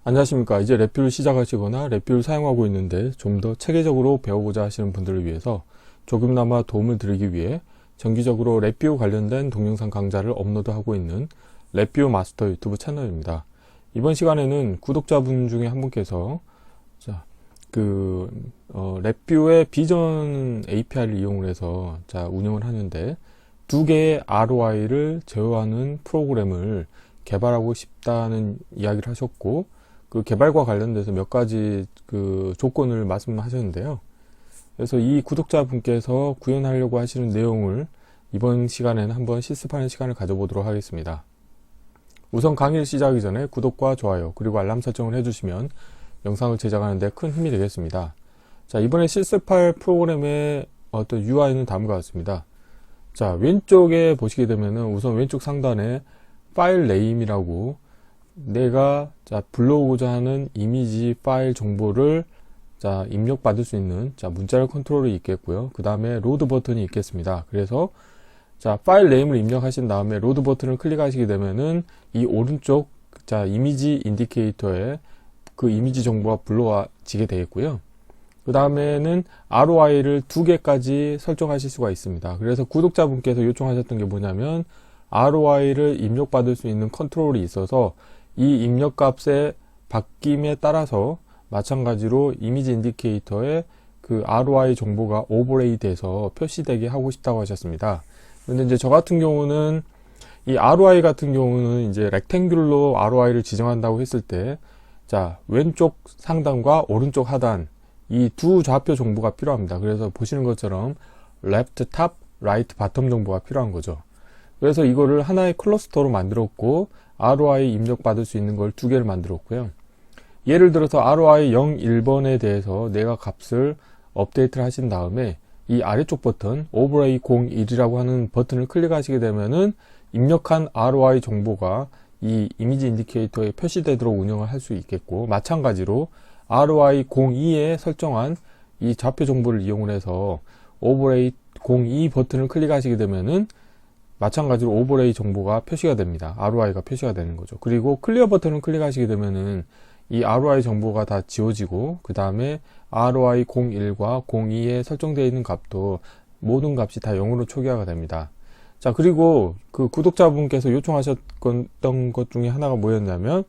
안녕하십니까. 이제 랩뷰를 시작하시거나 랩뷰를 사용하고 있는데 좀 더 체계적으로 배워보자 하시는 분들을 위해서 조금나마 도움을 드리기 위해 정기적으로 랩뷰 관련된 동영상 강좌를 업로드하고 있는 랩뷰 마스터 유튜브 채널입니다. 이번 시간에는 구독자분 중에 한 분께서 랩뷰의 비전 API를 이용해서 운영을 하는데 두 개의 ROI를 제어하는 프로그램을 개발하고 싶다는 이야기를 하셨고, 그 개발과 관련돼서 몇 가지 그 조건을 말씀하셨는데요. 그래서 이 구독자분께서 구현하려고 하시는 내용을 이번 시간에는 한번 실습하는 시간을 가져보도록 하겠습니다. 우선 강의를 시작하기 전에 구독과 좋아요 그리고 알람 설정을 해주시면 영상을 제작하는 데 큰 힘이 되겠습니다. 이번에 실습할 프로그램의 어떤 UI는 다음과 같습니다. 왼쪽에 보시게 되면은 우선 왼쪽 상단에 파일 네임이라고 내가 불러오고자 하는 이미지 파일 정보를 입력받을 수 있는 문자열 컨트롤이 있겠고요. 그 다음에 로드 버튼이 있겠습니다. 그래서 파일 네임을 입력하신 다음에 로드 버튼을 클릭하시게 되면은 이 오른쪽 이미지 인디케이터에 그 이미지 정보가 불러지게 되겠고요. 그 다음에는 ROI를 2개까지 설정하실 수가 있습니다. 그래서 구독자분께서 요청하셨던 게 뭐냐면 ROI를 입력받을 수 있는 컨트롤이 있어서 이 입력값의 바뀜에 따라서 마찬가지로 이미지 인디케이터에 그 ROI 정보가 오버레이 돼서 표시되게 하고 싶다고 하셨습니다. 근데 이제 저 같은 경우는 이 ROI 같은 경우는 이제 렉탱귤로 ROI를 지정한다고 했을 때 왼쪽 상단과 오른쪽 하단 이 두 좌표 정보가 필요합니다. 그래서 보시는 것처럼 left top, right bottom 정보가 필요한 거죠. 그래서 이거를 하나의 클러스터로 만들었고 ROI 입력받을 수 있는 걸 2개를 만들었고요. 예를 들어서 ROI 0, 1번에 대해서 내가 값을 업데이트를 하신 다음에 이 아래쪽 버튼 overlay 01이라고 하는 버튼을 클릭하시게 되면은 입력한 ROI 정보가 이 이미지 인디케이터에 표시되도록 운영을 할 수 있겠고, 마찬가지로 ROI 02에 설정한 이 좌표 정보를 이용을 해서 overlay 02 버튼을 클릭하시게 되면은 마찬가지로 오버레이 정보가 표시가 됩니다. ROI가 표시가 되는 거죠. 그리고 클리어 버튼을 클릭하시게 되면은 이 ROI 정보가 다 지워지고, 그 다음에 ROI 01과 02에 설정되어 있는 값도 모든 값이 다 0으로 초기화가 됩니다. 그리고 그 구독자분께서 요청하셨던 것 중에 하나가 뭐였냐면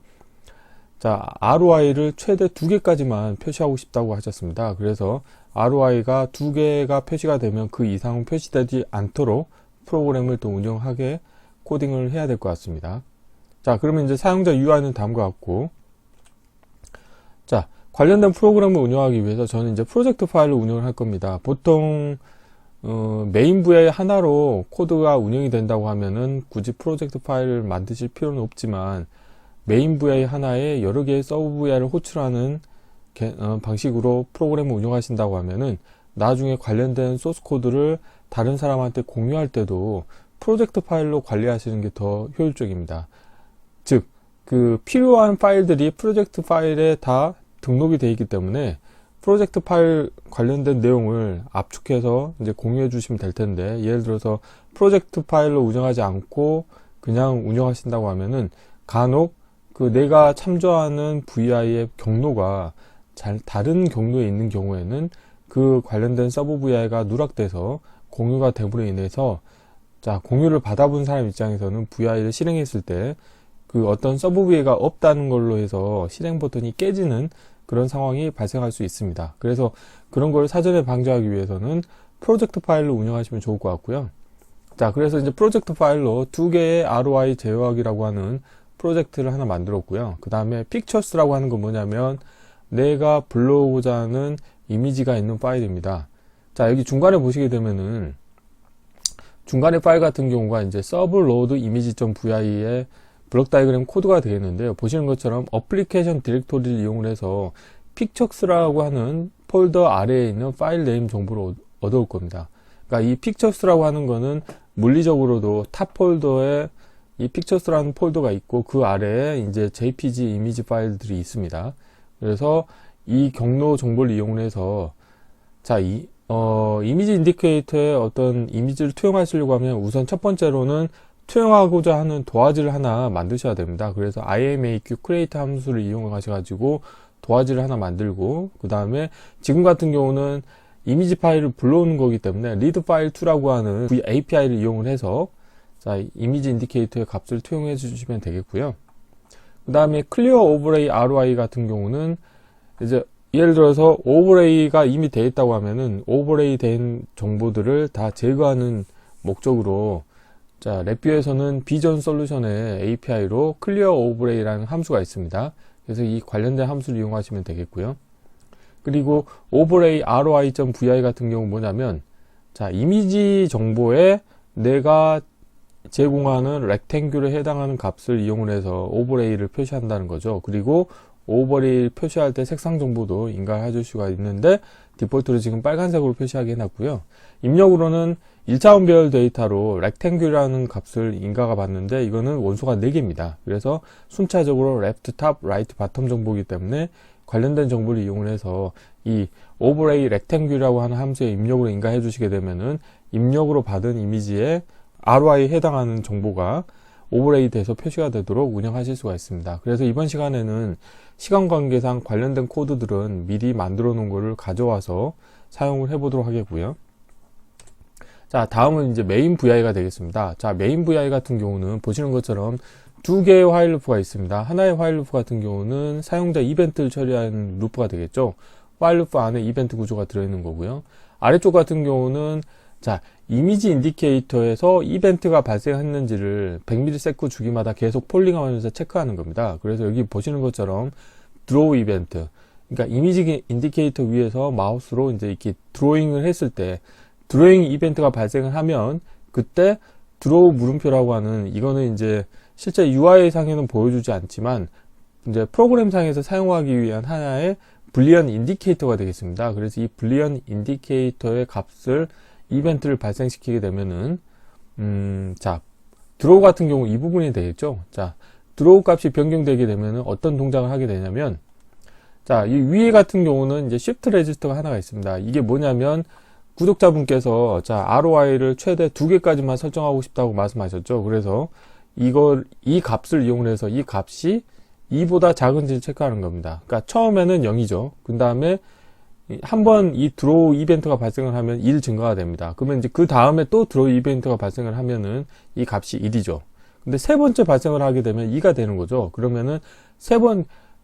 ROI를 최대 2개까지만 표시하고 싶다고 하셨습니다. 그래서 ROI가 2개가 표시가 되면 그 이상은 표시되지 않도록 프로그램을 또 운영하게 코딩을 해야 될 것 같습니다. 그러면 이제 사용자 UI는 다음과 같고, 관련된 프로그램을 운영하기 위해서 저는 이제 프로젝트 파일을 운영을 할 겁니다. 보통 메인 VI 하나로 코드가 운영이 된다고 하면은 굳이 프로젝트 파일을 만드실 필요는 없지만, 메인 VI 하나에 여러 개의 서브 VI를 호출하는 방식으로 프로그램을 운영하신다고 하면은 나중에 관련된 소스 코드를 다른 사람한테 공유할 때도 프로젝트 파일로 관리하시는 게 더 효율적입니다. 즉, 그 필요한 파일들이 프로젝트 파일에 다 등록이 되어 있기 때문에 프로젝트 파일 관련된 내용을 압축해서 이제 공유해 주시면 될 텐데, 예를 들어서 프로젝트 파일로 운영하지 않고 그냥 운영하신다고 하면은 간혹 그 내가 참조하는 VI의 경로가 다른 경로에 있는 경우에는 그 관련된 서브 VI가 누락돼서 공유가 됨으로 인해서 공유를 받아본 사람 입장에서는 VI를 실행했을 때 그 어떤 서브 VI가 없다는 걸로 해서 실행 버튼이 깨지는 그런 상황이 발생할 수 있습니다. 그래서 그런 걸 사전에 방지하기 위해서는 프로젝트 파일로 운영하시면 좋을 것 같고요. 그래서 이제 프로젝트 파일로 2개의 ROI 제어하기라고 하는 프로젝트를 하나 만들었고요. 그 다음에 픽처스라고 하는 건 뭐냐면 내가 불러오고자 하는 이미지가 있는 파일입니다. 여기 중간에 보시게 되면은 중간에 파일 같은 경우가 이제 서브로드 이미지.vi의 블록 다이그램 코드가 되겠는데요. 보시는 것처럼 어플리케이션 디렉토리를 이용해서 픽처스라고 하는 폴더 아래에 있는 파일 네임 정보를 얻어올 겁니다. 그러니까 이 픽처스라고 하는 거는 물리적으로도 탑 폴더에 이 픽처스라는 폴더가 있고 그 아래에 이제 JPG 이미지 파일들이 있습니다. 그래서 이 경로 정보를 이용해서 이미지 인디케이터에 어떤 이미지를 투영하시려고 하면 우선 첫 번째로는 투영하고자 하는 도화지를 하나 만드셔야 됩니다. 그래서 imaq create 함수를 이용하셔가지고 도화지를 하나 만들고, 그 다음에 지금 같은 경우는 이미지 파일을 불러오는 거기 때문에 read file 2라고 하는 API를 이용을 해서 자, 이미지 인디케이터의 값을 투영해 주시면 되겠고요. 그 다음에 clear overlay ROI 같은 경우는 이제 예를 들어서 오버레이가 이미 되어 있다고 하면은 오버레이 된 정보들을 다 제거하는 목적으로 자, 랩뷰에서는 비전 솔루션의 API로 clear overlay라는 함수가 있습니다. 그래서 이 관련된 함수를 이용하시면 되겠고요. 그리고 overlay ROI.vi 같은 경우 뭐냐면 자, 이미지 정보에 내가 제공하는 렉탱귤에 해당하는 값을 이용을 해서 오버레이를 표시한다는 거죠. 그리고 오버레이 표시할 때 색상 정보도 인가해 줄 수가 있는데 디폴트로 지금 빨간색으로 표시하게 해놨고요. 입력으로는 1차원 배열 데이터로 렉탱귤이라는 값을 인가가 받는데 이거는 원소가 4개입니다. 그래서 순차적으로 레프트 탑, 라이트 바텀 정보이기 때문에 관련된 정보를 이용을 해서 이 오버레이 렉탱귤이라고 하는 함수에 입력으로 인가해 주시게 되면은 입력으로 받은 이미지에 ROI에 해당하는 정보가 오버레이 돼서 표시가 되도록 운영하실 수가 있습니다. 그래서 이번 시간에는 시간 관계상 관련된 코드들은 미리 만들어 놓은 거를 가져와서 사용을 해 보도록 하겠고요. 자, 다음은 이제 메인 VI가 되겠습니다. 자, 메인 VI 같은 경우는 보시는 것처럼 두 개의 화일 루프가 있습니다. 하나의 화일 루프 같은 경우는 사용자 이벤트를 처리하는 루프가 되겠죠. 화일 루프 안에 이벤트 구조가 들어있는 거고요. 아래쪽 같은 경우는 자, 이미지 인디케이터에서 이벤트가 발생했는지를 100ms 주기마다 계속 폴링하면서 체크하는 겁니다. 그래서 여기 보시는 것처럼 드로우 이벤트, 그러니까 이미지 인디케이터 위에서 마우스로 이제 이렇게 드로잉을 했을 때 드로잉 이벤트가 발생을 하면 그때 드로우 물음표라고 하는 이거는 이제 실제 UI 상에는 보여주지 않지만 이제 프로그램 상에서 사용하기 위한 하나의 불리언 인디케이터가 되겠습니다. 그래서 이 불리언 인디케이터의 값을 이벤트를 발생시키게 되면은 자, 드로우 같은 경우 이 부분이 되겠죠. 자, 드로우 값이 변경되게 되면은 어떤 동작을 하게 되냐면 자, 이 위에 같은 경우는 이제 shift 레지스터가 하나가 있습니다. 이게 뭐냐면 구독자분께서 자, ROI를 최대 2개까지만 설정하고 싶다고 말씀하셨죠. 그래서 이 값을 이용해서 이 값이 2보다 작은지를 체크하는 겁니다. 그러니까 처음에는 0이죠. 그 다음에 한번 이 드로우 이벤트가 발생을 하면 1 증가가 됩니다. 그러면 이제 그 다음에 또 드로우 이벤트가 발생을 하면은 이 값이 1이죠. 근데 세 번째 발생을 하게 되면 2가 되는 거죠. 그러면은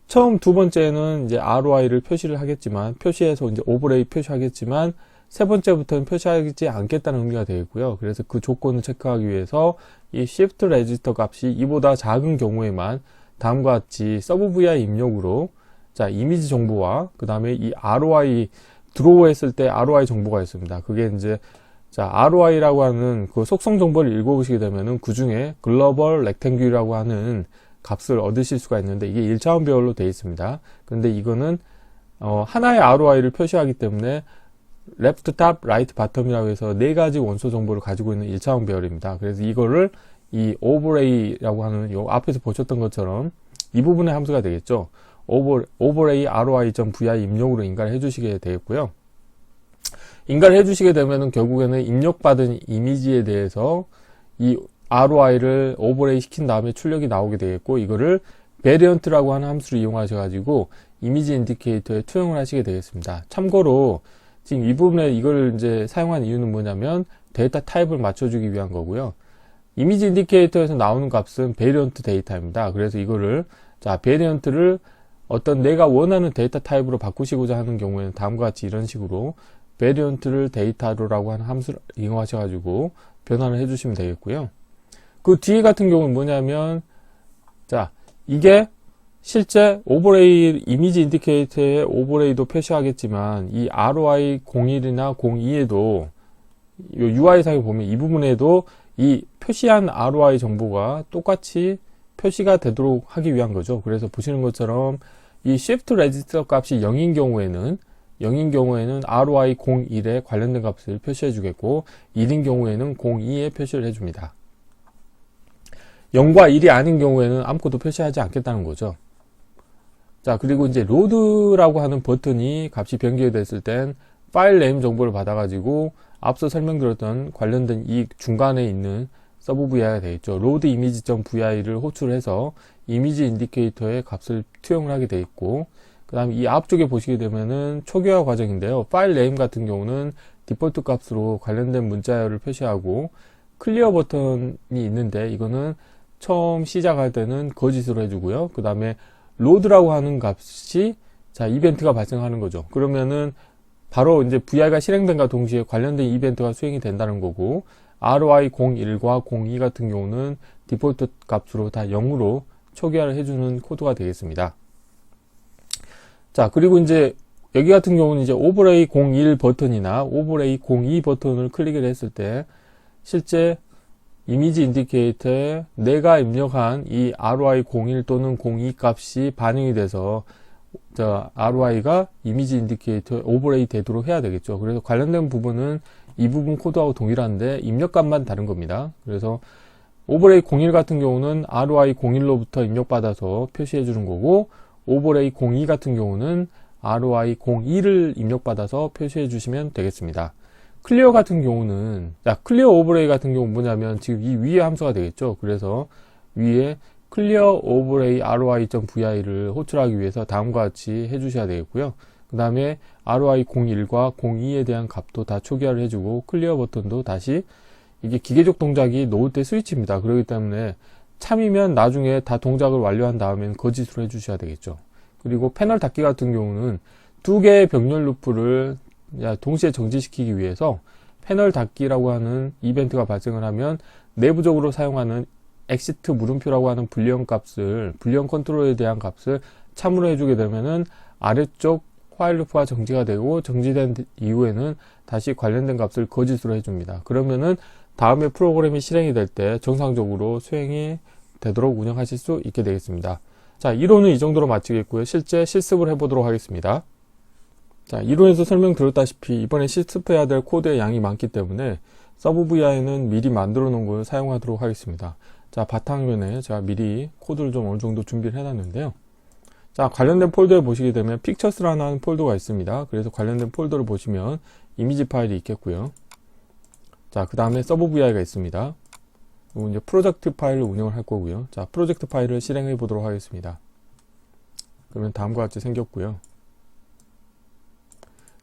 처음 두 번째는 이제 ROI를 표시를 하겠지만, 표시해서 이제 오버레이 표시하겠지만, 세 번째부터는 표시하지 않겠다는 의미가 되겠고요. 그래서 그 조건을 체크하기 위해서 이 shift register 값이 이보다 작은 경우에만 다음과 같이 서브 vi 입력으로 자, 이미지 정보와 그 다음에 이 ROI 드로우 했을 때 ROI 정보가 있습니다. 그게 이제 자, ROI라고 하는 그 속성 정보를 읽어보시게 되면은 그 중에 글로벌 렉탱귤이라고 하는 값을 얻으실 수가 있는데 이게 1차원 배열로 되어 있습니다. 그런데 이거는 하나의 ROI를 표시하기 때문에 레프트 탑, 라이트 바텀이라고 해서 4가지 원소 정보를 가지고 있는 1차원 배열입니다. 그래서 이거를 이 오버레이라고 하는 요 앞에서 보셨던 것처럼 이 부분의 함수가 되겠죠. 오버레이 ROI.vi 입력으로 인가를 해주시게 되겠고요. 인가를 해주시게 되면은 결국에는 입력받은 이미지에 대해서 이 ROI를 오버레이 시킨 다음에 출력이 나오게 되겠고, 이거를 베리언트라고 하는 함수를 이용하셔가지고 이미지 인디케이터에 투영을 하시게 되겠습니다. 참고로 지금 이 부분에 이걸 이제 사용한 이유는 뭐냐면 데이터 타입을 맞춰주기 위한 거고요. 이미지 인디케이터에서 나오는 값은 베리언트 데이터입니다. 그래서 이거를 자, 베리언트를 어떤 내가 원하는 데이터 타입으로 바꾸시고자 하는 경우에는 다음과 같이 이런 식으로 베리언트를 데이터로라고 하는 함수를 이용하셔가지고 변환을 해주시면 되겠고요. 그 뒤에 같은 경우는 뭐냐면 자, 이게 실제 오버레이 이미지 인디케이터의 오버레이도 표시하겠지만 이 ROI 01이나 02에도 UI상에 보면 이 부분에도 이 표시한 ROI 정보가 똑같이 표시가 되도록 하기 위한 거죠. 그래서 보시는 것처럼 이 shift register 값이 0인 경우에는 ROI 01에 관련된 값을 표시해 주겠고 1인 경우에는 02에 표시를 해 줍니다. 0과 1이 아닌 경우에는 아무것도 표시하지 않겠다는 거죠. 자, 그리고 이제 로드라고 하는 버튼이 값이 변경이 됐을 땐 파일 네임 정보를 받아가지고 앞서 설명드렸던 관련된 이 중간에 있는 서브 vi가 되겠죠. load image.vi를 호출해서 이미지 인디케이터의 값을 투영을 하게 되어 있고, 그 다음에 이 앞쪽에 보시게 되면은 초기화 과정인데요. 파일 네임 같은 경우는 디폴트 값으로 관련된 문자열을 표시하고, 클리어 버튼이 있는데 이거는 처음 시작할 때는 거짓으로 해주고요. 그 다음에 로드라고 하는 값이 자 이벤트가 발생하는 거죠. 그러면은 바로 이제 vi가 실행된과 동시에 관련된 이벤트가 수행이 된다는 거고, ROI01과 02 같은 경우는 디폴트 값으로 다 0으로 초기화를 해주는 코드가 되겠습니다. 자, 그리고 이제 여기 같은 경우는 이제 오버레이 01 버튼이나 오버레이 02 버튼을 클릭을 했을 때 실제 이미지 인디케이터에 내가 입력한 이 ROI01 또는 02 값이 반영이 돼서 ROI가 이미지 인디케이터에 오버레이 되도록 해야 되겠죠. 그래서 관련된 부분은 이 부분 코드하고 동일한데 입력값만 다른 겁니다. 그래서 오버레이 01 같은 경우는 ROI01로부터 입력받아서 표시해 주는 거고, 오버레이 02 같은 경우는 ROI02를 입력받아서 표시해 주시면 되겠습니다. 클리어 같은 경우는, 클리어 오버레이 같은 경우는 뭐냐면 지금 이 위에 함수가 되겠죠. 그래서 위에 클리어 오버레이 ROI.vi를 호출하기 위해서 다음과 같이 해주셔야 되겠고요. 그 다음에 ROI01과 02에 대한 값도 다 초기화를 해주고, 클리어 버튼도 다시, 이게 기계적 동작이 놓을 때 스위치입니다. 그렇기 때문에 참이면 나중에 다 동작을 완료한 다음엔 거짓으로 해주셔야 되겠죠. 그리고 패널 닫기 같은 경우는 두 개의 병렬 루프를 동시에 정지시키기 위해서 패널 닫기라고 하는 이벤트가 발생을 하면 내부적으로 사용하는 exit 물음표라고 하는 불리언 컨트롤에 대한 값을 참으로 해주게 되면은 아래쪽 화일 루프가 정지가 되고, 정지된 이후에는 다시 관련된 값을 거짓으로 해줍니다. 그러면은 다음에 프로그램이 실행이 될 때 정상적으로 수행이 되도록 운영하실 수 있게 되겠습니다. 자, 이론은 이 정도로 마치겠고요. 실제 실습을 해보도록 하겠습니다. 자, 이론에서 설명드렸다시피 이번에 실습해야 될 코드의 양이 많기 때문에 서브 vi는 미리 만들어 놓은 걸 사용하도록 하겠습니다. 자, 바탕화면에 제가 미리 코드를 좀 어느 정도 준비를 해놨는데요. 자, 관련된 폴더에 보시게 되면 픽처스라는 폴더가 있습니다. 그래서 관련된 폴더를 보시면 이미지 파일이 있겠고요. 자, 그 다음에 서브 vi가 있습니다. 그리고 이제 프로젝트 파일을 운영을 할 거고요. 자, 프로젝트 파일을 실행해 보도록 하겠습니다. 그러면 다음과 같이 생겼고요.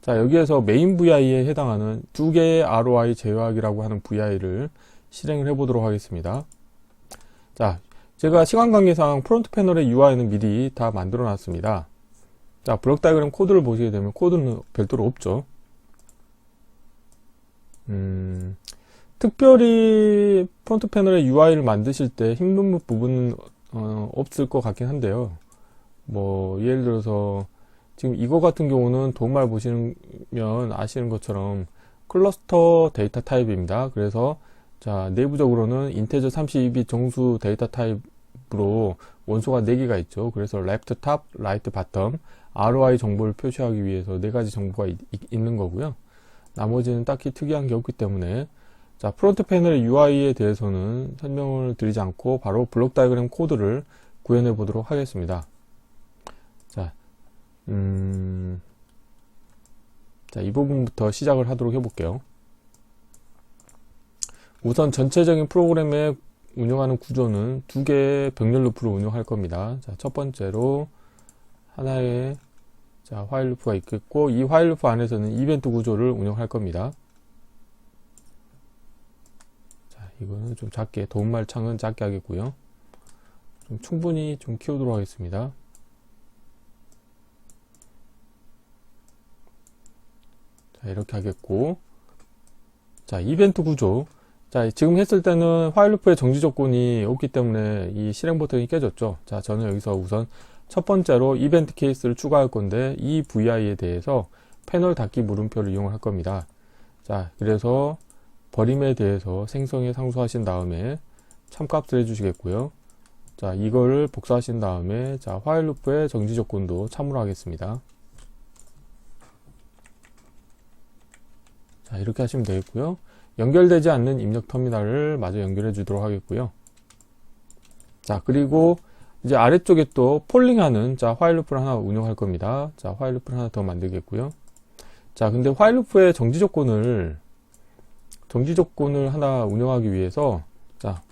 자, 여기에서 메인 vi에 해당하는 두 개의 ROI 제어하기라고 하는 vi를 실행을 해 보도록 하겠습니다. 자, 제가 시간 관계상 프론트 패널의 UI는 미리 다 만들어 놨습니다. 자, 블록 다이어그램 코드를 보시게 되면 코드는 별도로 없죠. 특별히 프론트 패널의 UI를 만드실 때 힘든 부분은 없을 것 같긴 한데요. 뭐 예를 들어서 지금 이거 같은 경우는 도움말 보시면 아시는 것처럼 클러스터 데이터 타입입니다. 그래서 자, 내부적으로는 인테저 32빗 정수 데이터 타입으로 원소가 4개가 있죠. 그래서 left top, right bottom, ROI 정보를 표시하기 위해서 4가지 정보가 있는 거고요. 나머지는 딱히 특이한 게 없기 때문에 자, 프론트 패널의 UI에 대해서는 설명을 드리지 않고 바로 블록 다이어그램 코드를 구현해 보도록 하겠습니다. 자, 자, 이 부분부터 시작을 하도록 해볼게요. 우선 전체적인 프로그램에 운영하는 구조는 두 개의 병렬 루프를 운영할 겁니다. 자, 첫 번째로 하나의 자, 화일 루프가 있겠고, 이 화일 루프 안에서는 이벤트 구조를 운영할 겁니다. 자, 이거는 좀 작게, 도움말 창은 작게 하겠고요. 좀 충분히 좀 키우도록 하겠습니다. 자, 이렇게 하겠고, 자, 이벤트 구조. 자, 지금 했을 때는 화일 루프의 정지 조건이 없기 때문에 이 실행 버튼이 깨졌죠. 자, 저는 여기서 우선 첫 번째로 이벤트 케이스를 추가할 건데, 이 vi에 대해서 패널 닫기 물음표를 이용을 할 겁니다. 자, 그래서 버림에 대해서 생성에 상수하신 다음에 참값을 해주시겠고요. 자, 이거를 복사하신 다음에 자, 화일 루프의 정지 조건도 참으로 하겠습니다. 자, 이렇게 하시면 되겠고요. 연결되지 않는 입력 터미널을 마저 연결해 주도록 하겠고요. 자, 그리고 이제 아래쪽에 또 폴링하는 자, 화일 루프를 하나 운영할 겁니다. 자, 화일 루프를 하나 더 만들겠고요. 자, 근데 화일 루프의 정지 조건을 하나 운영하기 위해서 자,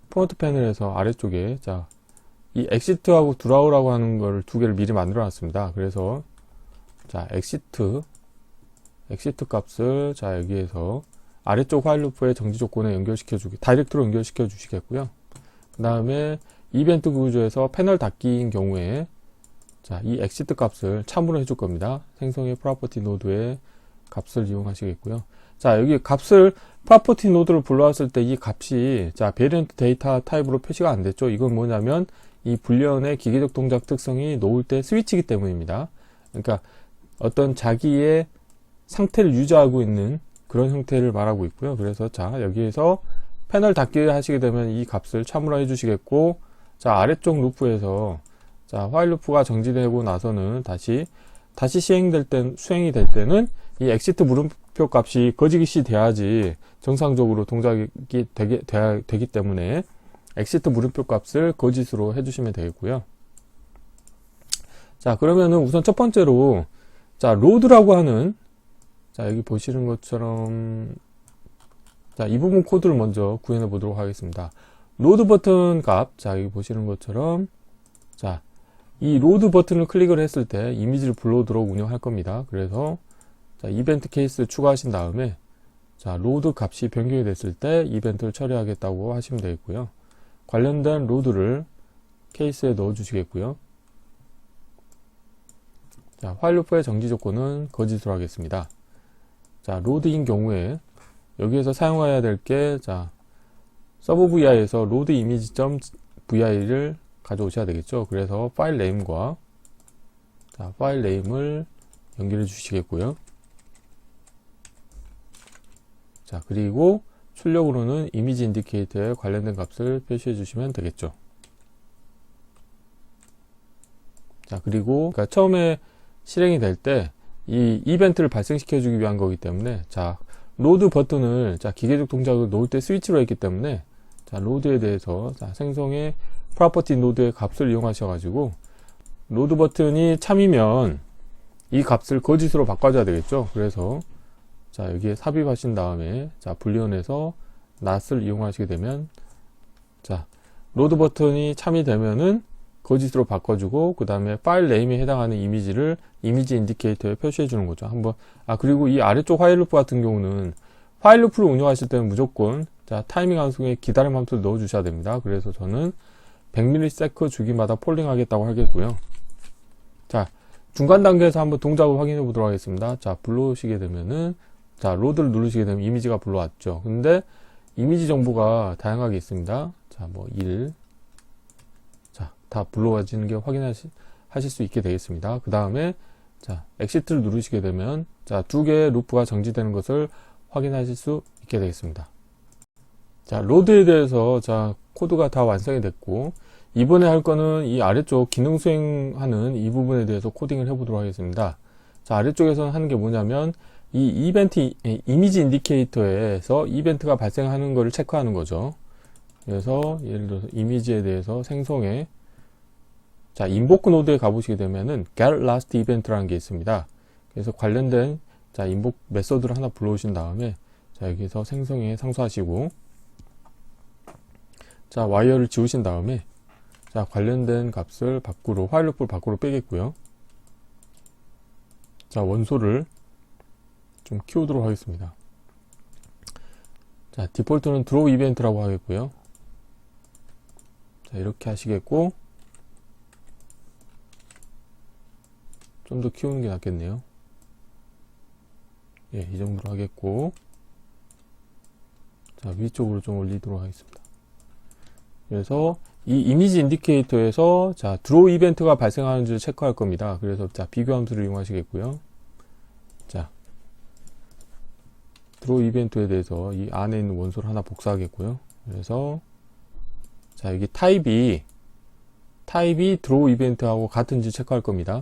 프론트 패널에서 아래쪽에 자, 이 엑시트하고 드라우라고 하는 걸 두 개를 미리 만들어 놨습니다. 그래서 자, 엑시트 값을 자, 여기에서 아래쪽 화일 루프의 정지 조건에 다이렉트로 연결시켜 주시겠고요. 그 다음에 이벤트 구조에서 패널 닫기인 경우에 자, 이 엑시트 값을 참으로 해줄 겁니다. 생성의 프로퍼티 노드의 값을 이용하시겠고요. 자, 여기 값을 프로퍼티 노드를 불러왔을 때 이 값이 자, 베리언트 데이터 타입으로 표시가 안 됐죠. 이건 뭐냐면 이 불리언의 기계적 동작 특성이 놓을 때 스위치이기 때문입니다. 그러니까 어떤 자기의 상태를 유지하고 있는 그런 형태를 말하고 있고요. 그래서 자, 여기에서 패널 닫기를 하시게 되면 이 값을 참으로 해주시겠고, 자, 아래쪽 루프에서 자, 화일 루프가 정지되고 나서는 다시 수행이 될 때는 이 엑시트 물음표 값이 거짓이 돼야지 정상적으로 동작이 되기 때문에 엑시트 물음표 값을 거짓으로 해주시면 되겠고요. 자, 그러면은 우선 첫 번째로 자, 로드라고 하는 자, 여기 보시는 것처럼 자, 이 부분 코드를 먼저 구현해 보도록 하겠습니다. 로드 버튼 값, 자, 여기 보시는 것처럼 자, 이 로드 버튼을 클릭을 했을 때 이미지를 불러오도록 운영할 겁니다. 그래서 자, 이벤트 케이스 추가하신 다음에 자, 로드 값이 변경이 됐을 때 이벤트를 처리하겠다고 하시면 되겠고요. 관련된 로드를 케이스에 넣어 주시겠고요. 자, 화일 루프의 정지 조건은 거짓으로 하겠습니다. 자, 로드인 경우에 여기에서 사용해야 될 게 자, 서브 VI에서 로드 이미지.vi를 가져오셔야 되겠죠. 그래서 파일 네임과 자, 파일 네임을 연결해 주시겠고요. 자, 그리고 출력으로는 이미지 인디케이터에 관련된 값을 표시해 주시면 되겠죠. 자, 그리고 그러니까 처음에 실행이 될 때 이 이벤트를 발생시켜 주기 위한 거기 때문에 자, 로드 버튼을 자, 기계적 동작을 놓을 때 스위치로 했기 때문에 자, 로드에 대해서 자, 생성의 프로퍼티 노드의 값을 이용하셔 가지고 로드 버튼이 참이면 이 값을 거짓으로 바꿔줘야 되겠죠. 그래서 자, 여기에 삽입하신 다음에 자, 불리언에서 not을 이용하시게 되면 자, 로드 버튼이 참이 되면은 거짓으로 바꿔주고 그 다음에 파일 네임에 해당하는 이미지를 이미지 인디케이터에 표시해 주는 거죠. 한번 그리고 이 아래쪽 화일 루프 같은 경우는 화일 루프를 운영하실 때는 무조건 자, 타이밍 함수에 기다림 함수를 넣어 주셔야 됩니다. 그래서 저는 100ms 주기마다 폴링 하겠다고 하겠고요. 자, 중간 단계에서 한번 동작을 확인해 보도록 하겠습니다. 자, 불러오시게 되면은 자, 로드를 누르시게 되면 이미지가 불러왔죠. 근데 이미지 정보가 다양하게 있습니다. 자, 뭐 1 자, 다 불러와지는 게 하실 수 있게 되겠습니다. 그 다음에 자, 엑시트를 누르시게 되면 자, 두 개의 루프가 정지되는 것을 확인하실 수 있게 되겠습니다. 자, 로드에 대해서 자, 코드가 다 완성이 됐고 이번에 할 거는 이 아래쪽 기능 수행하는 이 부분에 대해서 코딩을 해 보도록 하겠습니다. 자, 아래쪽에서는 하는 게 뭐냐면 이 이미지 인디케이터에서 이벤트가 발생하는 것을 체크하는 거죠. 그래서 예를 들어서 이미지에 대해서 생성해 자, 인보크 노드에 가보시게 되면은 get last event라는 게 있습니다. 그래서 관련된 자, 인보크 메서드를 하나 불러오신 다음에 자, 여기서 생성해 상수하시고 자, 와이어를 지우신 다음에 자, 관련된 값을 밖으로 화일 루프를 밖으로 빼겠고요. 자, 원소를 좀 키우도록 하겠습니다. 자, 디폴트는 드로우 이벤트라고 하겠고요. 자, 이렇게 하시겠고 좀 더 키우는 게 낫겠네요. 예, 이 정도로 하겠고 자, 위쪽으로 좀 올리도록 하겠습니다. 그래서 이 이미지 인디케이터에서 자, 드로우 이벤트가 발생하는지를 체크할 겁니다. 그래서 자, 비교 함수를 이용하시겠고요. 자, 드로우 이벤트에 대해서 이 안에 있는 원소를 하나 복사하겠고요. 그래서 자, 여기 타입이 드로우 이벤트하고 같은지 체크할 겁니다.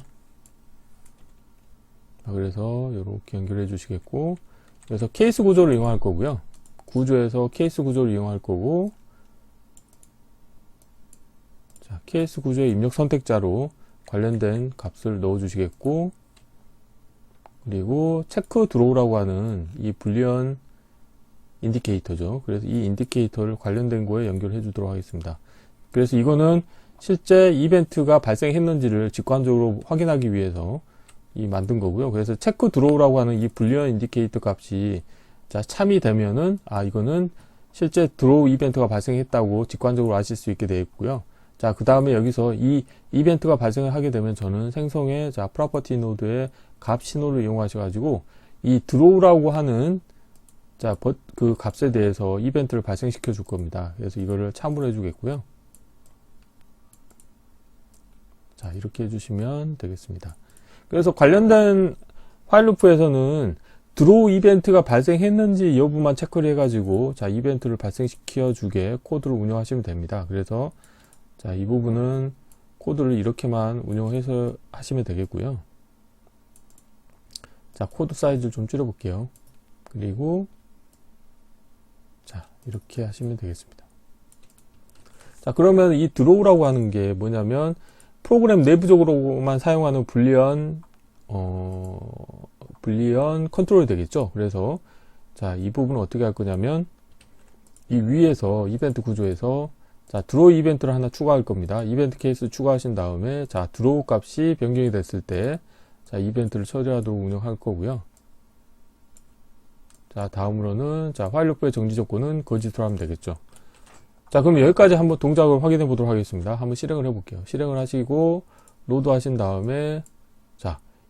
그래서 이렇게 연결해 주시겠고 그래서 케이스 구조를 이용할 거고요. 구조에서 케이스 구조를 이용할 거고 자, 케이스 구조의 입력 선택자로 관련된 값을 넣어 주시겠고 그리고 체크 드로우라고 하는 이 불리언 인디케이터죠. 그래서 이 인디케이터를 관련된 거에 연결해 주도록 하겠습니다. 그래서 이거는 실제 이벤트가 발생했는지를 직관적으로 확인하기 위해서 만든 거고요. 그래서 체크 드로우라고 하는 이 불리언 인디케이터 값이 참이 되면은 이거는 실제 드로우 이벤트가 발생했다고 직관적으로 아실 수 있게 되어 있고요. 그 다음에 여기서 이 이벤트가 발생을 하게 되면 저는 생성의 프로퍼티 노드의 값 신호를 이용하셔가지고 이 드로우라고 하는 그 값에 대해서 이벤트를 발생시켜 줄 겁니다. 그래서 이거를 참으로 해주겠고요. 이렇게 해주시면 되겠습니다. 그래서 관련된 화일 루프에서는 드로우 이벤트가 발생했는지 여부만 체크를 해가지고 이벤트를 발생시켜 주게 코드를 운영하시면 됩니다. 그래서 이 부분은 코드를 이렇게만 운영해서 하시면 되겠고요. 코드 사이즈를 좀 줄여 볼게요. 그리고 이렇게 하시면 되겠습니다. 그러면 이 드로우라고 하는 게 뭐냐면 프로그램 내부적으로만 사용하는 불리언 컨트롤이 되겠죠. 그래서 이 부분은 어떻게 할 거냐면 이 위에서 이벤트 구조에서 드로우 이벤트를 하나 추가할 겁니다. 이벤트 케이스 추가하신 다음에 드로우 값이 변경이 됐을 때 이벤트를 처리하도록 운영할 거고요. 다음으로는 화일 루프의 정지 조건은 거짓으로 하면 되겠죠. 그럼 여기까지 한번 동작을 확인해 보도록 하겠습니다. 한번 실행을 해 볼게요. 실행을 하시고 로드 하신 다음에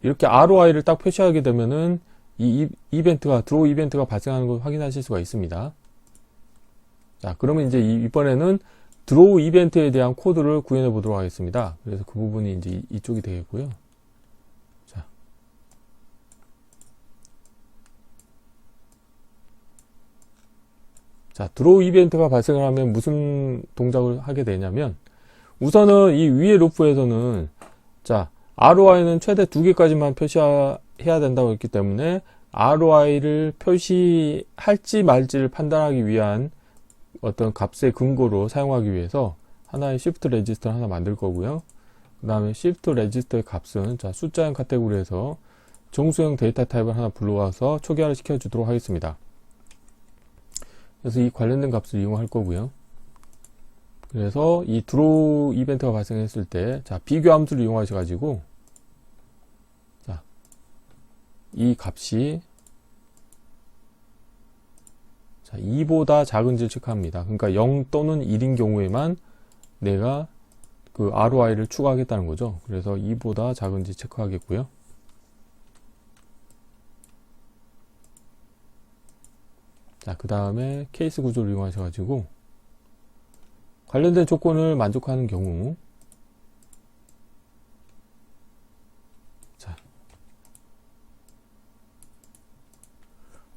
이렇게 ROI를 딱 표시하게 되면은 이 이벤트가 드로우 이벤트가 발생하는 걸 확인하실 수가 있습니다. 그러면 이제 이번에는 드로우 이벤트에 대한 코드를 구현해 보도록 하겠습니다. 그래서 그 부분이 이제 이쪽이 되겠고요. 드로우 이벤트가 발생을 하면 무슨 동작을 하게 되냐면 우선은 이 위의 루프에서는 ROI는 최대 2개까지만 표시해야 된다고 했기 때문에 ROI를 표시할지 말지를 판단하기 위한 어떤 값의 근거로 사용하기 위해서 하나의 shift 레지스터를 하나 만들 거고요. 그 다음에 shift 레지스터의 값은 숫자형 카테고리에서 정수형 데이터 타입을 하나 불러와서 초기화를 시켜 주도록 하겠습니다. 그래서 이 관련된 값을 이용할 거고요. 그래서 이 드로우 이벤트가 발생했을 때 비교 함수를 이용하셔 가지고 이 값이 2보다 작은지를 체크합니다. 그러니까 0 또는 1인 경우에만 내가 그 ROI를 추가하겠다는 거죠. 그래서 2보다 작은지 체크하겠고요. 그 다음에 케이스 구조를 이용하셔가지고 관련된 조건을 만족하는 경우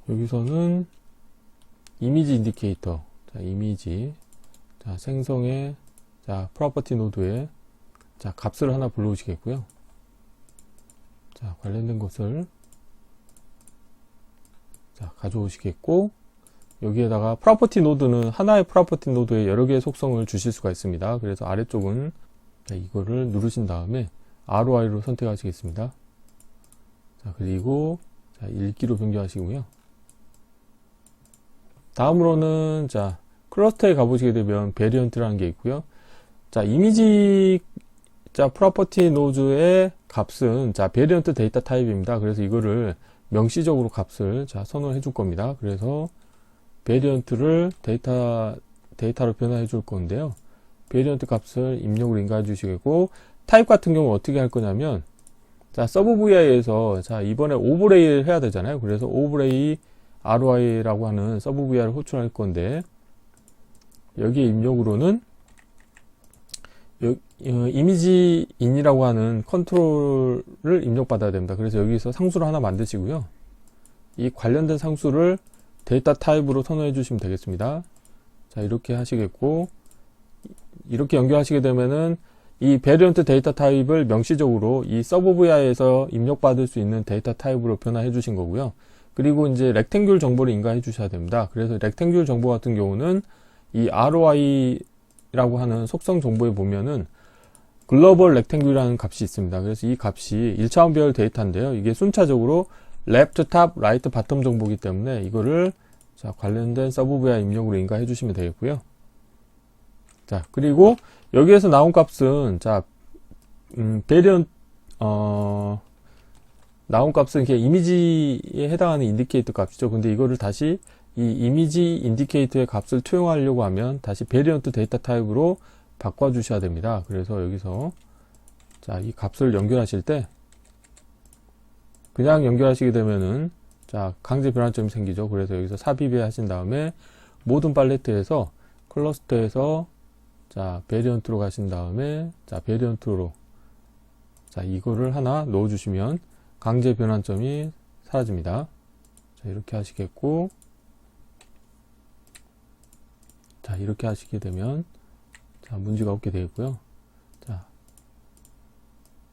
여기서는 이미지 인디케이터 이미지 생성의 프로퍼티 노드에 값을 하나 불러오시겠고요. 관련된 것을 가져오시겠고 여기에다가 프로퍼티 노드는 하나의 프로퍼티 노드에 여러 개의 속성을 주실 수가 있습니다. 그래서 아래쪽은 이거를 누르신 다음에 ROI로 선택하시겠습니다. 그리고 읽기로 변경하시고요. 다음으로는 클러스터에 가보시게 되면 베리언트라는 게 있고요. 이미지 프로퍼티 노드의 값은 베리언트 데이터 타입입니다. 그래서 이거를 명시적으로 값을 선언해 줄 겁니다. 그래서 베리언트를 데이터로 변화해 줄 건데요. 베리언트 값을 입력으로 인가해 주시겠고 타입 같은 경우 어떻게 할 거냐면 서브 VI에서 이번에 오버레이를 해야 되잖아요. 그래서 오버레이 ROI라고 하는 서브 VI를 호출할 건데 여기에 입력으로는 이미지 인이라고 하는 컨트롤을 입력받아야 됩니다. 그래서 여기서 상수를 하나 만드시고요. 이 관련된 상수를 데이터 타입으로 선언해 주시면 되겠습니다. 이렇게 하시겠고 이렇게 연결하시게 되면은 이 베리언트 데이터 타입을 명시적으로 이 서브 VI에서 입력받을 수 있는 데이터 타입으로 변화해 주신 거고요. 그리고 이제 렉탱귤 정보를 인가해 주셔야 됩니다. 그래서 렉탱귤 정보 같은 경우는 이 ROI라고 하는 속성 정보에 보면은 글로벌 렉탱귤이라는 값이 있습니다. 그래서 이 값이 1차원별 데이터인데요. 이게 순차적으로 left, top, right, bottom 정보이기 때문에 이거를 자, 관련된 서브 vi 입력으로 인가해 주시면 되겠고요. 자, 그리고 여기에서 나온 값은, 자, 베리언, 나온 값은 이렇게 이미지에 해당하는 인디케이터 값이죠. 근데 이거를 다시 이 이미지 인디케이터의 값을 투영하려고 하면 다시 베리언트 데이터 타입으로 바꿔 주셔야 됩니다. 그래서 여기서, 자, 이 값을 연결하실 때, 그냥 연결하시게 되면은, 자, 강제 변환점이 생기죠. 그래서 여기서 삽입해 하신 다음에, 모든 팔레트에서, 클러스터에서, 자, 베리언트로 가신 다음에, 자, 베리언트로, 자, 이거를 하나 넣어주시면, 강제 변환점이 사라집니다. 자, 이렇게 하시겠고, 자, 이렇게 하시게 되면, 자, 문제가 없게 되겠고요.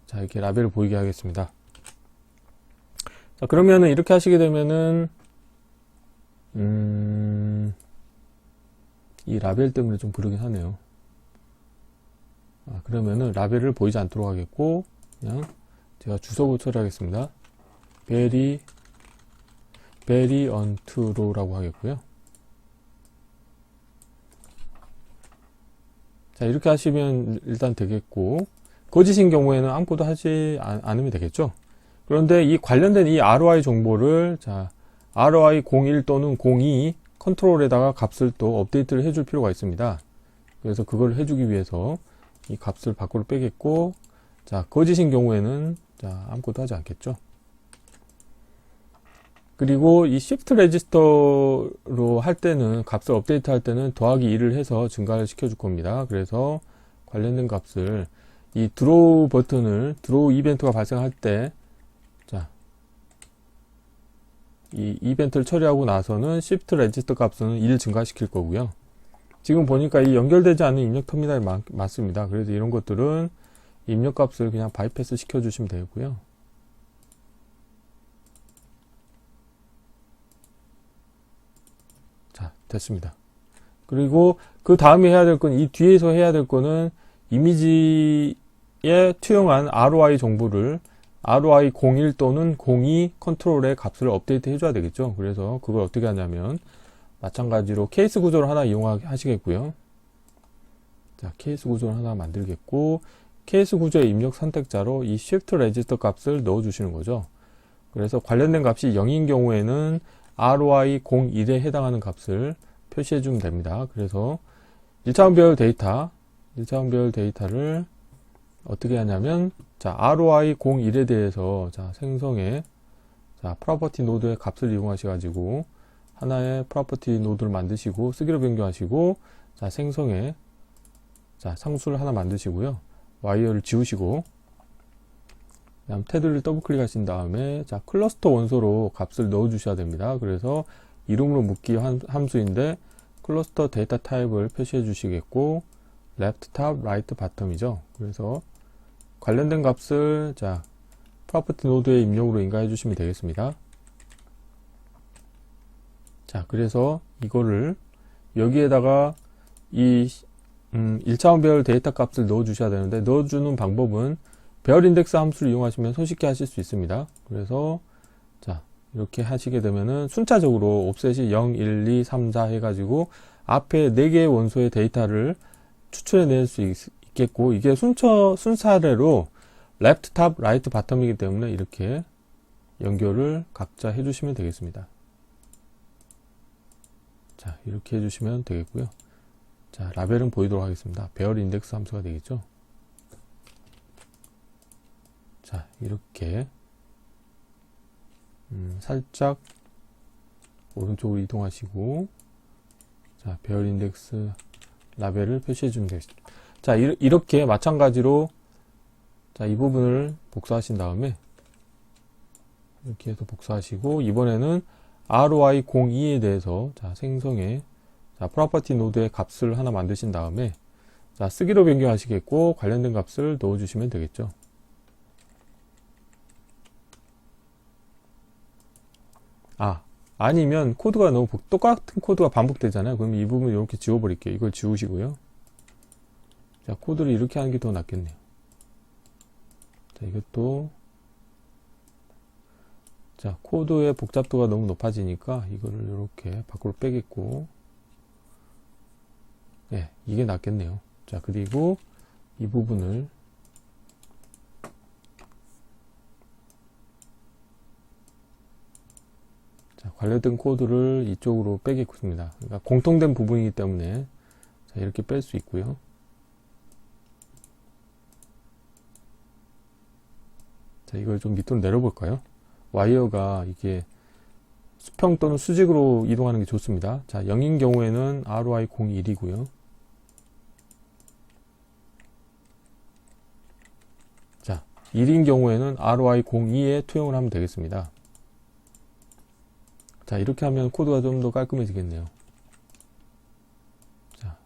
자, 이렇게 라벨을 보이게 하겠습니다. 자, 그러면은 이렇게 하시게 되면은, 이 라벨 때문에 좀 그러긴 하네요. 그러면은 라벨을 보이지 않도록 하겠고, 그냥 제가 주석을 처리하겠습니다. 베리언트로라고 하겠고요. 자, 이렇게 하시면 일단 되겠고, 거짓인 경우에는 아무것도 하지 않으면 되겠죠. 그런데 이 관련된 이 ROI 정보를, 자, ROI 01 또는 02 컨트롤에다가 값을 또 업데이트를 해줄 필요가 있습니다. 그래서 그걸 해주기 위해서 이 값을 밖으로 빼겠고, 자, 거짓인 경우에는, 자, 아무것도 하지 않겠죠. 그리고 이 shift 레지스터로 할 때는, 값을 업데이트 할 때는 더하기 2를 해서 증가를 시켜줄 겁니다. 그래서 관련된 값을 이 드로우 버튼을, 드로우 이벤트가 발생할 때, 자, 이 이벤트를 처리하고 나서는 shift 레지스터 값은 1 증가시킬 거고요. 지금 보니까 이 연결되지 않는 입력 터미널이 많습니다. 그래서 이런 것들은 입력 값을 그냥 바이패스 시켜주시면 되고요. 자, 됐습니다. 그리고 그 다음에 해야 될 건, 이 뒤에서 해야 될 거는 이미지에 투영한 ROI 정보를 ROI 01 또는 02 컨트롤의 값을 업데이트 해줘야 되겠죠. 그래서 그걸 어떻게 하냐면, 마찬가지로 케이스 구조를 하나 이용하시겠고요. 자, 케이스 구조를 하나 만들겠고, 케이스 구조의 입력 선택자로 이 shift register 값을 넣어주시는 거죠. 그래서 관련된 값이 0인 경우에는 ROI 01에 해당하는 값을 표시해 주면 됩니다. 그래서 1차원 배열 데이터를 어떻게 하냐면, 자, ROI 01에 대해서, 자, 생성에, 자, 프로퍼티 노드의 값을 이용하셔가지고, 하나의 프로퍼티 노드를 만드시고, 쓰기로 변경하시고, 자, 생성에, 자, 상수를 하나 만드시고요. 와이어를 지우시고, 그다음 테두리를 더블 클릭하신 다음에, 자, 클러스터 원소로 값을 넣어 주셔야 됩니다. 그래서 이름으로 묻기 함수인데, 클러스터 데이터 타입을 표시해 주시겠고, left top, right bottom이죠. 그래서 관련된 값을, 자, 프로퍼티 노드의 입력으로 인가해 주시면 되겠습니다. 자, 그래서 이거를 여기에다가 이 1차원 배열 데이터 값을 넣어 주셔야 되는데, 넣어주는 방법은 배열 인덱스 함수를 이용하시면 손쉽게 하실 수 있습니다. 그래서, 자, 이렇게 하시게 되면은 순차적으로 옵셋이 0, 1, 2, 3, 4 해가지고 앞에 4개의 원소의 데이터를 추출해낼 수 있겠고, 이게 순차례로 left top, right bottom이기 때문에 이렇게 연결을 각자 해주시면 되겠습니다. 자, 이렇게 해주시면 되겠고요. 자, 라벨은 보이도록 하겠습니다. 배열 인덱스 함수가 되겠죠. 자, 이렇게 살짝 오른쪽으로 이동하시고, 자, 배열 인덱스 라벨을 표시해 주면 되겠습니다. 자, 이렇게 마찬가지로, 자, 이 부분을 복사하신 다음에 이렇게 해서 복사하시고, 이번에는 ROI 02에 대해서, 자, 생성에, 자, 프로퍼티 노드의 값을 하나 만드신 다음에, 자, 쓰기로 변경하시겠고, 관련된 값을 넣어주시면 되겠죠. 아니면 코드가 너무 똑같은 코드가 반복되잖아요. 그럼 이 부분 이렇게 지워버릴게요. 이걸 지우시고요. 자, 코드를 이렇게 하는 게 더 낫겠네요. 자, 이것도, 자, 코드의 복잡도가 너무 높아지니까 이거를 이렇게 밖으로 빼겠고, 예, 이게 낫겠네요. 자, 그리고 이 부분을 자, 관련된 코드를 이쪽으로 빼겠습니다. 그러니까 공통된 부분이기 때문에 자, 이렇게 뺄 수 있고요. 자, 이걸 좀 밑으로 내려볼까요? 와이어가 이게 수평 또는 수직으로 이동하는 게 좋습니다. 자, 0인 경우에는 RY01이고요. 자, 1인 경우에는 RY02에 투영을 하면 되겠습니다. 자, 이렇게 하면 코드가 좀 더 깔끔해지겠네요. 자,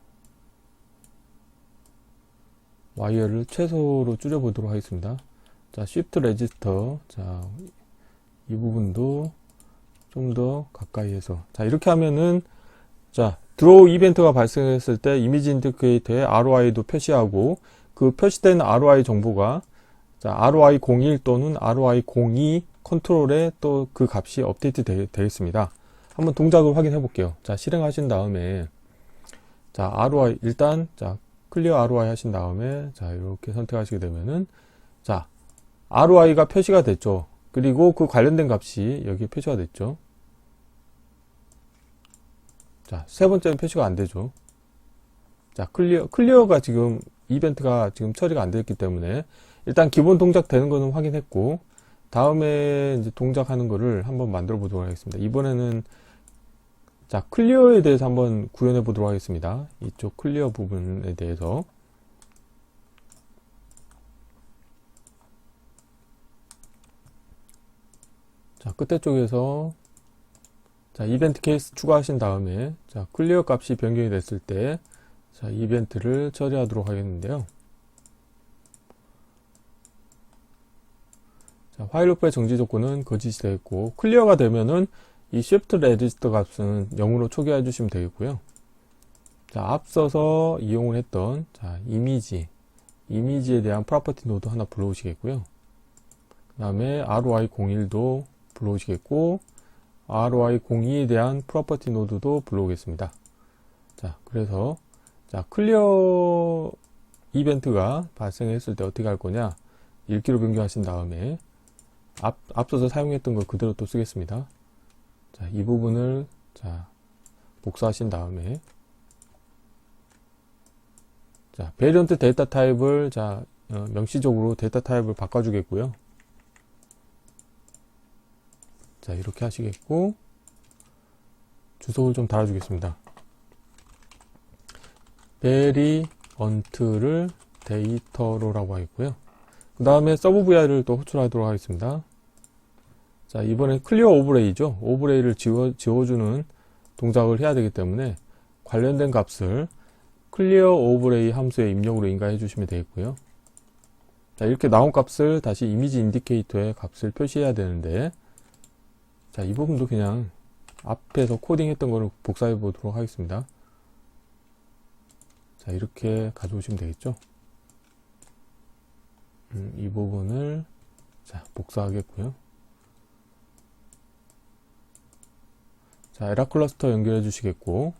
와이어를 최소로 줄여보도록 하겠습니다. 자, Shift 레지스터. 자, 이 부분도 좀 더 가까이에서. 자, 이렇게 하면은, 자, 드로우 이벤트가 발생했을 때 이미지 인디케이터에 ROI도 표시하고, 그 표시된 ROI 정보가, 자, ROI01 또는 ROI02 컨트롤에 또 그 값이 업데이트 되겠습니다. 한번 동작을 확인해 볼게요. 자, 실행하신 다음에, 자, ROI, 일단, 자, 클리어 ROI 하신 다음에, 자, 이렇게 선택하시게 되면은, 자, ROI가 표시가 됐죠. 그리고 그 관련된 값이 여기 표시가 됐죠. 자, 세 번째는 표시가 안 되죠. 자, 클리어가 지금 이벤트가 지금 처리가 안 됐기 때문에 일단 기본 동작 되는 거는 확인했고, 다음에 이제 동작하는 거를 한번 만들어 보도록 하겠습니다. 이번에는 자, 클리어에 대해서 한번 구현해 보도록 하겠습니다. 이쪽 클리어 부분에 대해서. 자, 끝에 쪽에서 자, 이벤트 케이스 추가하신 다음에 자, 클리어 값이 변경이 됐을 때 자, 이벤트를 처리하도록 하겠는데요. 자, 화일 루프의 정지 조건은 거짓이 되겠고, 클리어가 되면은 이 shift register 값은 0으로 초기화해 주시면 되겠고요. 자, 앞서서 이용을 했던 자, 이미지에 대한 프로퍼티 노드 하나 불러오시겠고요. 그 다음에 ROI01도 불러오시겠고, ROI02에 대한 프로퍼티 노드도 불러오겠습니다. 자, 그래서 자, 클리어 이벤트가 발생했을 때 어떻게 할 거냐? 읽기로 변경하신 다음에 앞서서 사용했던 걸 그대로 또 쓰겠습니다. 자, 이 부분을 자, 복사하신 다음에 자, 베리언트 데이터 타입을 자, 명시적으로 데이터 타입을 바꿔주겠고요. 자, 이렇게 하시겠고, 주소를 좀 달아주겠습니다. 베리언트를 데이터로라고 하겠고요. 그 다음에 서브 VI를 또 호출하도록 하겠습니다. 자, 이번엔 클리어 오버레이죠. 오버레이를 지워주는 동작을 해야 되기 때문에 관련된 값을 클리어 오버레이 함수의 입력으로 인가해 주시면 되겠고요. 자, 이렇게 나온 값을 다시 이미지 인디케이터에 값을 표시해야 되는데, 자, 이 부분도 그냥 앞에서 코딩했던 거를 복사해 보도록 하겠습니다. 자, 이렇게 가져오시면 되겠죠. 이 부분을 자, 복사하겠고요. 자, 에라 클러스터 연결해 주시겠고,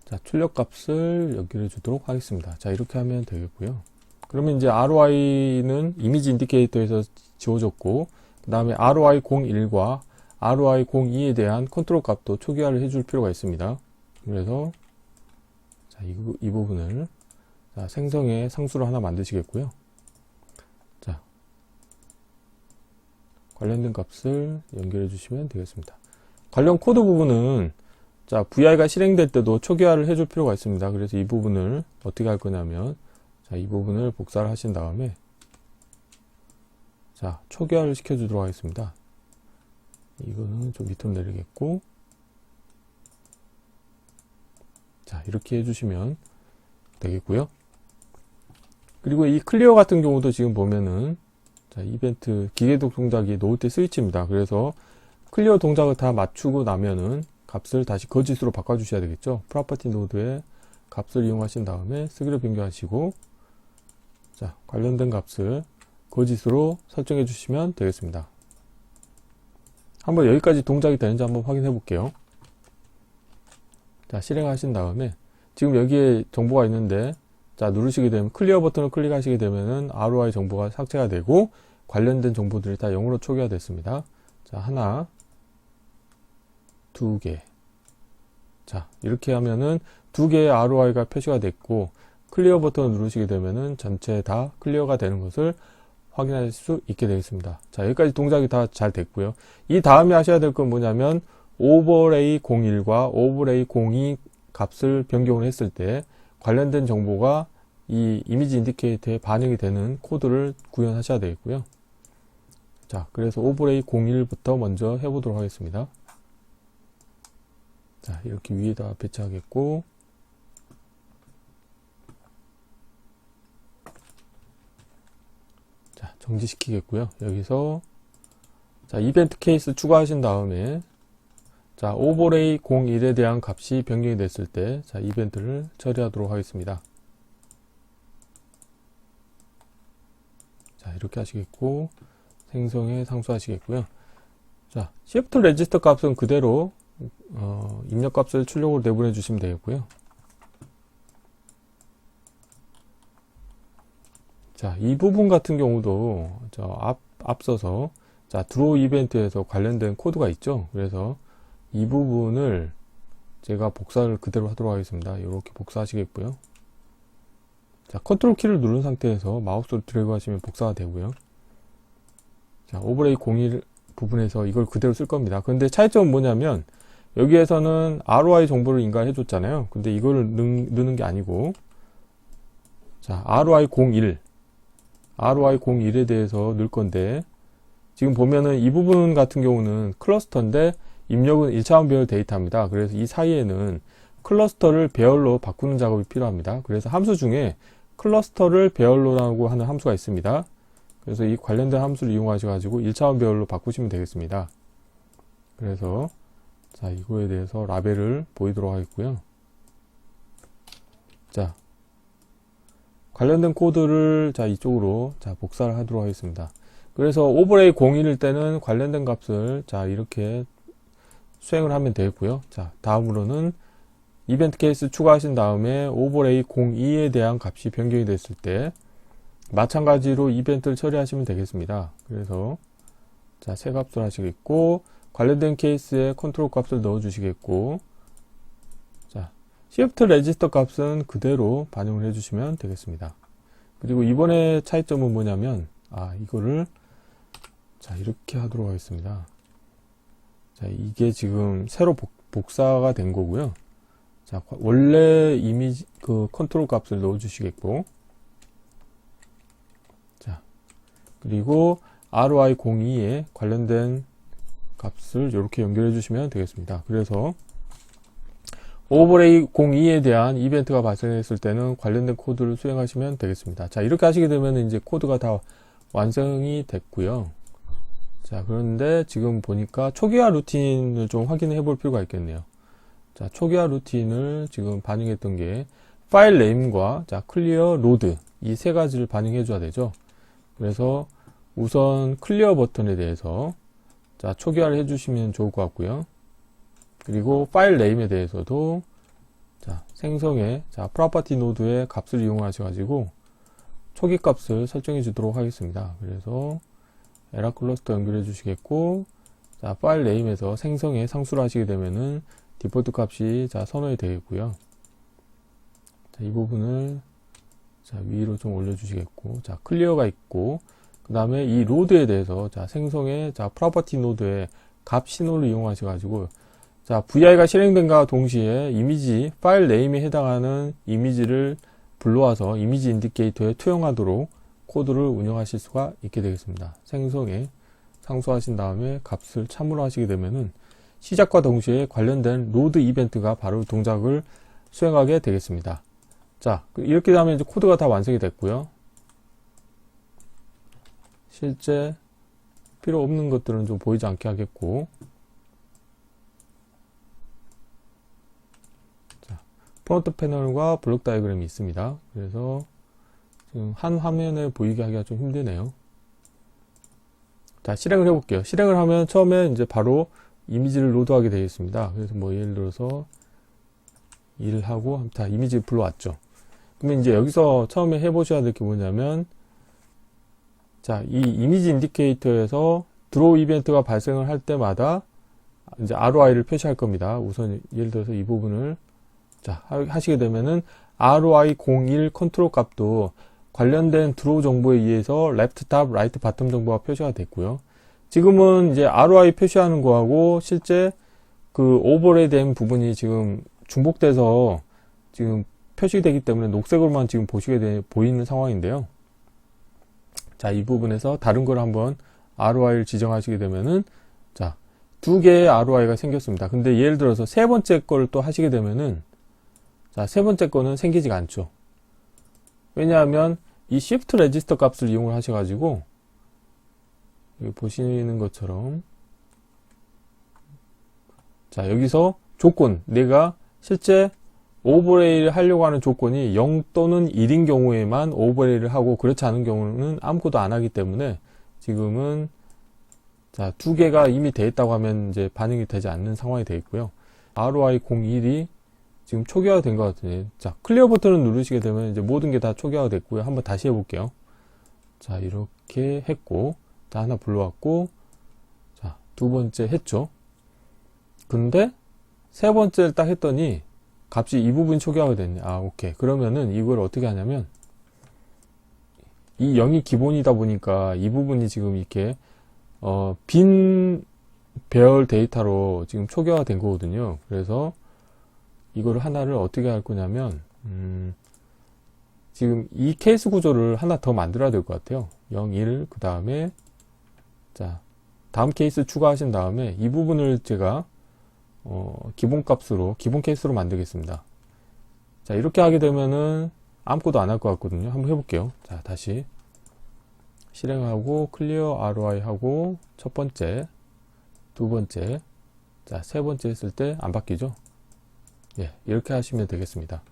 자, 출력 값을 연결해 주도록 하겠습니다. 자, 이렇게 하면 되겠고요. 그러면 이제 ROI는 이미지 인디케이터에서 지워졌고, 그 다음에 ROI01과 ROI02에 대한 컨트롤 값도 초기화를 해줄 필요가 있습니다. 그래서 자, 이 부분을 자, 생성의 상수로 하나 만드시겠고요. 자, 관련된 값을 연결해 주시면 되겠습니다. 관련 코드 부분은 자, VI가 실행될 때도 초기화를 해줄 필요가 있습니다. 그래서 이 부분을 어떻게 할 거냐면, 자, 이 부분을 복사를 하신 다음에 자, 초기화를 시켜주도록 하겠습니다. 이거는 좀 밑으로 내리겠고, 자, 이렇게 해주시면 되겠고요. 그리고 이 클리어 같은 경우도 지금 보면은 자, 이벤트 기계독 동작이 놓을 때 스위치입니다. 그래서 클리어 동작을 다 맞추고 나면은 값을 다시 거짓으로 바꿔주셔야 되겠죠. 프로퍼티 노드에 값을 이용하신 다음에 쓰기로 변경하시고, 자, 관련된 값을 거짓으로 설정해 주시면 되겠습니다. 한번 여기까지 동작이 되는지 한번 확인해 볼게요. 자, 실행하신 다음에 지금 여기에 정보가 있는데, 자, 누르시게 되면 클리어 버튼을 클릭하시게 되면은 ROI 정보가 삭제가 되고 관련된 정보들이 다 0으로 초기화 됐습니다. 자, 하나, 두 개. 자, 이렇게 하면은 두 개의 ROI가 표시가 됐고, 클리어 버튼을 누르시게 되면은 전체 다 클리어가 되는 것을 확인할 수 있게 되겠습니다. 자, 여기까지 동작이 다 잘 됐고요. 이 다음에 하셔야 될 건 뭐냐면 오버레이 01과 오버레이 02 값을 변경을 했을 때 관련된 정보가 이 이미지 인디케이터에 반영이 되는 코드를 구현하셔야 되겠고요. 자, 그래서 오버레이 01부터 먼저 해보도록 하겠습니다. 자, 이렇게 위에다 배치하겠고, 자, 정지시키겠고요. 여기서 자, 이벤트 케이스 추가하신 다음에, 자, 오버레이 01에 대한 값이 변경이 됐을 때, 자, 이벤트를 처리하도록 하겠습니다. 자, 이렇게 하시겠고, 생성에 상수하시겠고요. 자, shift register 값은 그대로 입력 값을 출력으로 내보내 주시면 되겠고요. 자, 이 부분 같은 경우도 앞서서 자, 드로우 이벤트에서 관련된 코드가 있죠. 그래서 이 부분을 제가 복사를 그대로 하도록 하겠습니다. 이렇게 복사하시겠고요. 자, 컨트롤 키를 누른 상태에서 마우스로 드래그 하시면 복사가 되고요. 자, 오버레이 01 부분에서 이걸 그대로 쓸 겁니다. 그런데 차이점은 뭐냐면 여기에서는 ROI 정보를 인가해 줬잖아요. 근데 이거를 넣는 게 아니고, 자, ROI 01에 대해서 넣을 건데, 지금 보면은 이 부분 같은 경우는 클러스터인데 입력은 1차원 배열 데이터입니다. 그래서 이 사이에는 클러스터를 배열로 바꾸는 작업이 필요합니다. 그래서 함수 중에 클러스터를 배열로라고 하는 함수가 있습니다. 그래서 이 관련된 함수를 이용하셔가지고 1차원 배열로 바꾸시면 되겠습니다. 그래서 자, 이거에 대해서 라벨을 보이도록 하겠고요. 자, 관련된 코드를 자, 이쪽으로 자, 복사를 하도록 하겠습니다. 그래서 오버레이 01일 때는 관련된 값을 자, 이렇게 수행을 하면 되겠고요. 자, 다음으로는 이벤트 케이스 추가하신 다음에 오버레이 02에 대한 값이 변경이 됐을 때 마찬가지로 이벤트를 처리하시면 되겠습니다. 그래서 자, 새 값을 하시겠고, 관련된 케이스에 컨트롤 값을 넣어 주시겠고, 자, shift register 값은 그대로 반영을 해 주시면 되겠습니다. 그리고 이번에 차이점은 뭐냐면, 이거를 자, 이렇게 하도록 하겠습니다. 자, 이게 지금 새로 복사가 된 거고요. 자, 원래 이미지 그 컨트롤 값을 넣어 주시겠고, 자, 그리고 ROI 02에 관련된 값을 이렇게 연결해 주시면 되겠습니다. 그래서 오버레이 02에 대한 이벤트가 발생했을 때는 관련된 코드를 수행하시면 되겠습니다. 자, 이렇게 하시게 되면 이제 코드가 다 완성이 됐고요. 자, 그런데 지금 보니까 초기화 루틴을 좀 확인해 볼 필요가 있겠네요. 자, 초기화 루틴을 지금 반영했던 게 파일 네임과 자, 클리어 로드 이 세 가지를 반영해 줘야 되죠. 그래서 우선 클리어 버튼에 대해서 자, 초기화를 해 주시면 좋을 것 같고요. 그리고 파일 네임에 대해서도 자, 생성의 자, 프로퍼티 노드의 값을 이용하셔 가지고 초기 값을 설정해 주도록 하겠습니다. 그래서 에라 클러스터 연결해 주시겠고, 자, 파일 네임에서 생성에 상수를 하시게 되면은 디폴트 값이 자, 선호이 되겠고요. 자, 이 부분을 자, 위로 좀 올려 주시겠고, 자, 클리어가 있고, 그 다음에 이 로드에 대해서 자, 생성의 자, 프로퍼티 노드의 값 신호를 이용하셔 가지고, 자, VI가 실행된과 동시에 이미지 파일 네임에 해당하는 이미지를 불러와서 이미지 인디케이터에 투영하도록 코드를 운영하실 수가 있게 되겠습니다. 생성에 상수하신 다음에 값을 참으로 하시게 되면은 시작과 동시에 관련된 로드 이벤트가 바로 동작을 수행하게 되겠습니다. 자, 이렇게 하면 이제 코드가 다 완성이 됐고요. 실제 필요 없는 것들은 좀 보이지 않게 하겠고, 자, 프론트 패널과 블록 다이어그램이 있습니다. 그래서 지금 한 화면에 보이게 하기가 좀 힘드네요. 자, 실행을 해볼게요. 실행을 하면 처음에 이제 바로 이미지를 로드하게 되어 있습니다. 그래서 뭐 예를 들어서 일을 하고 다 이미지 불러왔죠. 그러면 이제 여기서 처음에 해보셔야 될 게 뭐냐면, 자, 이 이미지 인디케이터에서 드로우 이벤트가 발생을 할 때마다 이제 ROI를 표시할 겁니다. 우선 예를 들어서 이 부분을 자 하시게 되면은 ROI01 컨트롤 값도 관련된 드로우 정보에 의해서 레프트 탑, 라이트 바텀 정보가 표시가 됐고요. 지금은 이제 ROI 표시하는 거하고 실제 그 오버레이 된 부분이 지금 중복돼서 지금 표시되기 때문에 녹색으로만 지금 보이는 상황인데요. 자, 이 부분에서 다른 걸 한번 ROI를 지정하시게 되면은, 자, 두 개의 ROI가 생겼습니다. 근데 예를 들어서 세 번째 걸 또 하시게 되면은, 자, 세 번째 거는 생기지가 않죠. 왜냐하면 이 shift register 값을 이용을 하셔가지고, 여기 보시는 것처럼, 자, 여기서 조건, 내가 실제 오버레이를 하려고 하는 조건이 0 또는 1인 경우에만 오버레이를 하고, 그렇지 않은 경우는 아무것도 안 하기 때문에 지금은 자, 두 개가 이미 돼 있다고 하면 이제 반영이 되지 않는 상황이 되어 있고요. ROI01이 지금 초기화가 된 것 같으니, 자, 클리어 버튼을 누르시게 되면 이제 모든 게 다 초기화가 됐고요. 한번 다시 해볼게요. 자, 이렇게 했고, 자, 하나 불러왔고, 자, 두 번째 했죠. 근데 세 번째를 딱 했더니 값이 이 부분이 초기화가 됐네. 아, 오케이. 그러면은 이걸 어떻게 하냐면, 이 0이 기본이다 보니까 이 부분이 지금 이렇게 빈 배열 데이터로 지금 초기화가 된 거거든요. 그래서 이거를 하나를 어떻게 할 거냐면, 지금 이 케이스 구조를 하나 더 만들어야 될 것 같아요. 0, 1, 그 다음에, 자, 다음 케이스 추가하신 다음에 이 부분을 제가 기본 케이스로 만들겠습니다. 자, 이렇게 하게 되면은 아무것도 안 할 것 같거든요. 한번 해볼게요. 자, 다시 실행하고 클리어 ROI 하고 첫 번째, 두 번째, 자, 세 번째 했을 때 안 바뀌죠? 예, 이렇게 하시면 되겠습니다.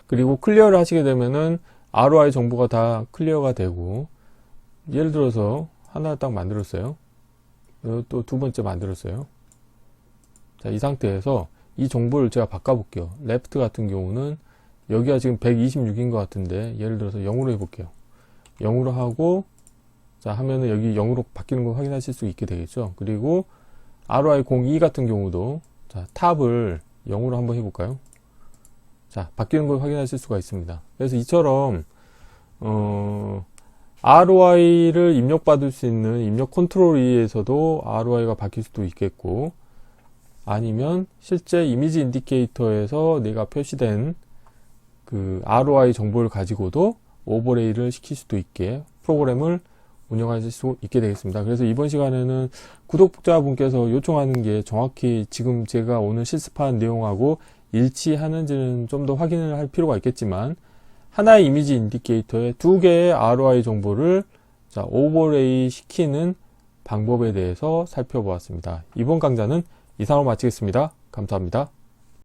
그리고 클리어를 하시게 되면은 ROI 정보가 다 클리어가 되고, 예를 들어서 하나 딱 만들었어요. 또 두 번째 만들었어요. 자, 이 상태에서 이 정보를 제가 바꿔볼게요. 레프트 같은 경우는 여기가 지금 126인 것 같은데, 예를 들어서 0으로 해볼게요. 0으로 하고, 자, 하면은 여기 0으로 바뀌는 걸 확인하실 수 있게 되겠죠. 그리고 ROI02 같은 경우도, 자, 탑을 0으로 한번 해볼까요? 자, 바뀌는 걸 확인하실 수가 있습니다. 그래서 이처럼, ROI를 입력받을 수 있는 입력 컨트롤에서도 ROI가 바뀔 수도 있겠고, 아니면 실제 이미지 인디케이터에서 내가 표시된 그 ROI 정보를 가지고도 오버레이를 시킬 수도 있게 프로그램을 운영하실 수 있게 되겠습니다. 그래서 이번 시간에는 구독자분께서 요청하는 게 정확히 지금 제가 오늘 실습한 내용하고 일치하는지는 좀 더 확인을 할 필요가 있겠지만, 하나의 이미지 인디케이터에 두 개의 ROI 정보를 자, 오버레이 시키는 방법에 대해서 살펴보았습니다. 이번 강좌는 이상으로 마치겠습니다. 감사합니다.